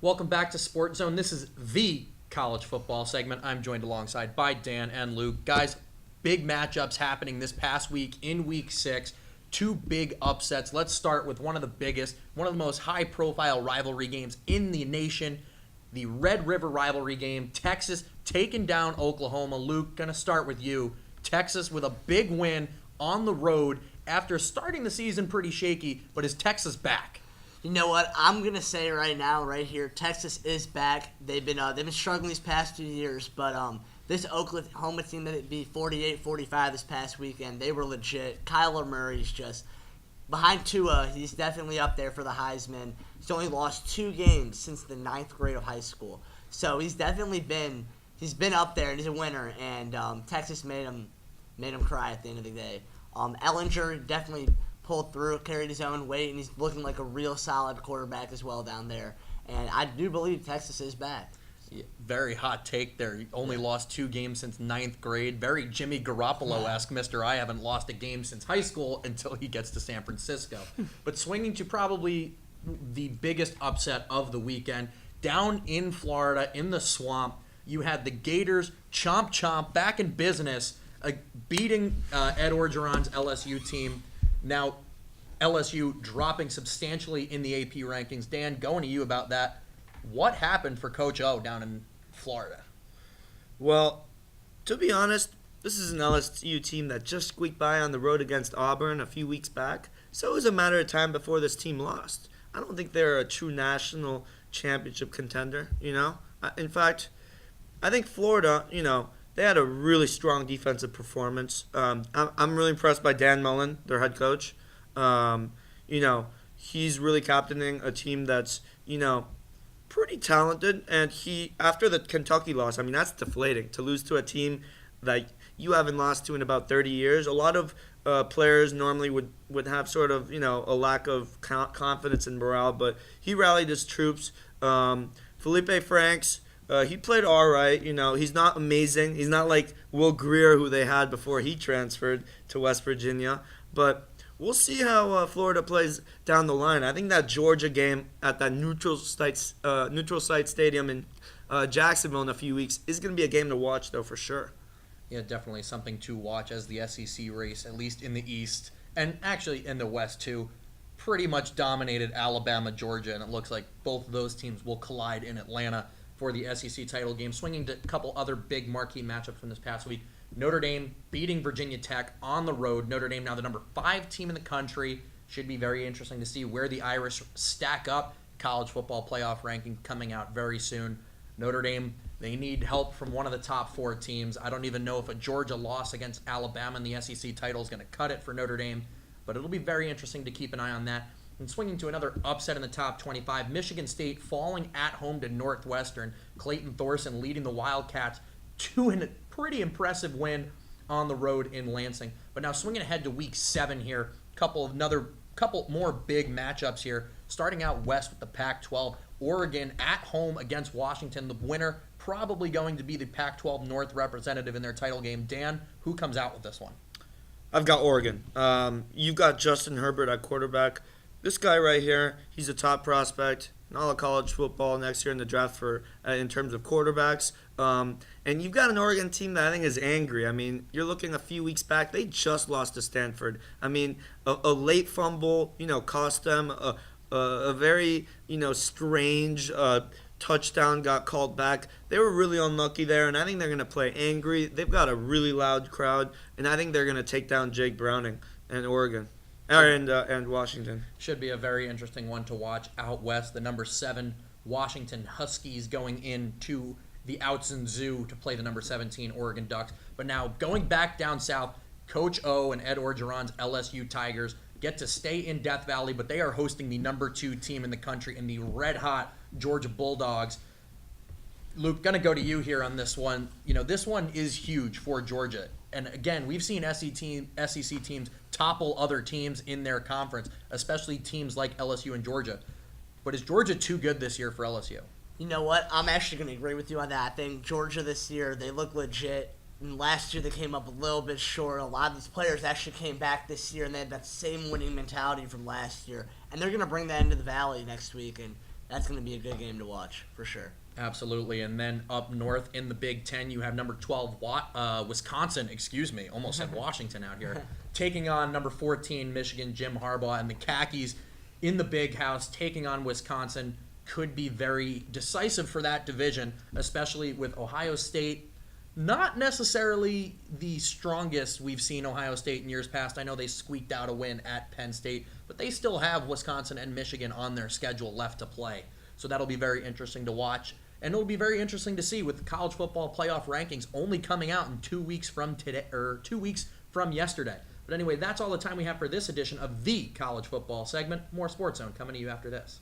Welcome back to SportsZone. This is the college football segment. I'm joined alongside by Dan and Luke. Guys, big matchups happening this past week in Week 6. Two big upsets. Let's start with one of the biggest, one of the most high-profile rivalry games in the nation, the Red River rivalry game. Texas taking down Oklahoma. Luke, going to start with you. Texas with a big win on the road after starting the season pretty shaky, but is Texas back? You know what? I'm gonna say right now, right here, Texas is back. They've been struggling these past 2 years, but this Oklahoma team that beat 48-45 this past weekend, they were legit. Kyler Murray's just behind Tua. He's definitely up there for the Heisman. He's only lost 2 games since the 9th grade of high school, so he's definitely been up there and he's a winner. And Texas made him cry at the end of the day. Ellinger definitely pulled through, carried his own weight, and he's looking like a real solid quarterback as well down there. And I do believe Texas is back. Yeah, very hot take there. He only lost 2 games since 9th grade. Very Jimmy Garoppolo-esque, Mr. I haven't lost a game since high school until he gets to San Francisco. But swinging to probably the biggest upset of the weekend, down in Florida, in the swamp, you had the Gators chomp back in business, beating Ed Orgeron's LSU team. Now, LSU dropping substantially in the AP rankings. Dan, going to you about that. What happened for Coach O down in Florida? Well, to be honest, this is an LSU team that just squeaked by on the road against Auburn a few weeks back, so it was a matter of time before this team lost. I don't think they're a true national championship contender, In fact, I think Florida, they had a really strong defensive performance. I'm really impressed by Dan Mullen, their head coach. He's really captaining a team that's, pretty talented. And after the Kentucky loss, that's deflating. To lose to a team that you haven't lost to in about 30 years. A lot of players normally would have sort of, a lack of confidence and morale. But he rallied his troops. Felipe Franks, he played all right. He's not amazing. He's not like Will Grier, who they had before he transferred to West Virginia. But we'll see how Florida plays down the line. I think that Georgia game at that neutral site stadium in Jacksonville in a few weeks is going to be a game to watch, though, for sure. Yeah, definitely something to watch as the SEC race, at least in the East, and actually in the West, too, pretty much dominated Alabama, Georgia, and it looks like both of those teams will collide in Atlanta for the SEC title game. Swinging to a couple other big marquee matchups from this past week. Notre Dame beating Virginia Tech on the road. Notre Dame now the number 5 team in the country. Should be very interesting to see where the Irish stack up. College football playoff ranking coming out very soon. Notre Dame, they need help from one of the top 4 teams. I don't even know if a Georgia loss against Alabama in the SEC title is going to cut it for Notre Dame, but it'll be very interesting to keep an eye on that. And swinging to another upset in the top 25, Michigan State falling at home to Northwestern. Clayton Thorson leading the Wildcats to a pretty impressive win on the road in Lansing. But now swinging ahead to Week 7 here, couple more big matchups here. Starting out west with the Pac-12, Oregon at home against Washington. The winner probably going to be the Pac-12 North representative in their title game. Dan, who comes out with this one? I've got Oregon. You've got Justin Herbert at quarterback. This guy right here, he's a top prospect in all of college football next year in the draft for in terms of quarterbacks. And you've got an Oregon team that I think is angry. You're looking a few weeks back, they just lost to Stanford. A late fumble, cost them a very, strange touchdown got called back. They were really unlucky there, and I think they're going to play angry. They've got a really loud crowd, and I think they're going to take down Jake Browning and Oregon. And Washington. Should be a very interesting one to watch out west. The number 7 Washington Huskies going into the Outson Zoo to play the number 17 Oregon Ducks. But now going back down south, Coach O and Ed Orgeron's LSU Tigers get to stay in Death Valley, but they are hosting the number 2 team in the country in the red-hot Georgia Bulldogs. Luke, going to go to you here on this one. This one is huge for Georgia. And again, we've seen SEC teams topple other teams in their conference, especially teams like LSU and Georgia. But is Georgia too good this year for LSU? You know what? I'm actually going to agree with you on that. I think Georgia this year, they look legit. And last year they came up a little bit short. A lot of these players actually came back this year, and they had that same winning mentality from last year. And they're going to bring that into the Valley next week. And That's going to be a good game to watch for sure. Absolutely. And then up north in the Big Ten, you have number 12, Wisconsin, almost said Washington out here, taking on number 14, Michigan, Jim Harbaugh, and the Khakis in the Big House, taking on Wisconsin. Could be very decisive for that division, especially with Ohio State. Not necessarily the strongest we've seen Ohio State in years past. I know they squeaked out a win at Penn State, but they still have Wisconsin and Michigan on their schedule left to play. So that'll be very interesting to watch. And it'll be very interesting to see with the college football playoff rankings only coming out in 2 weeks from today, or 2 weeks from yesterday. But anyway, that's all the time we have for this edition of the college football segment. More Sports Zone coming to you after this.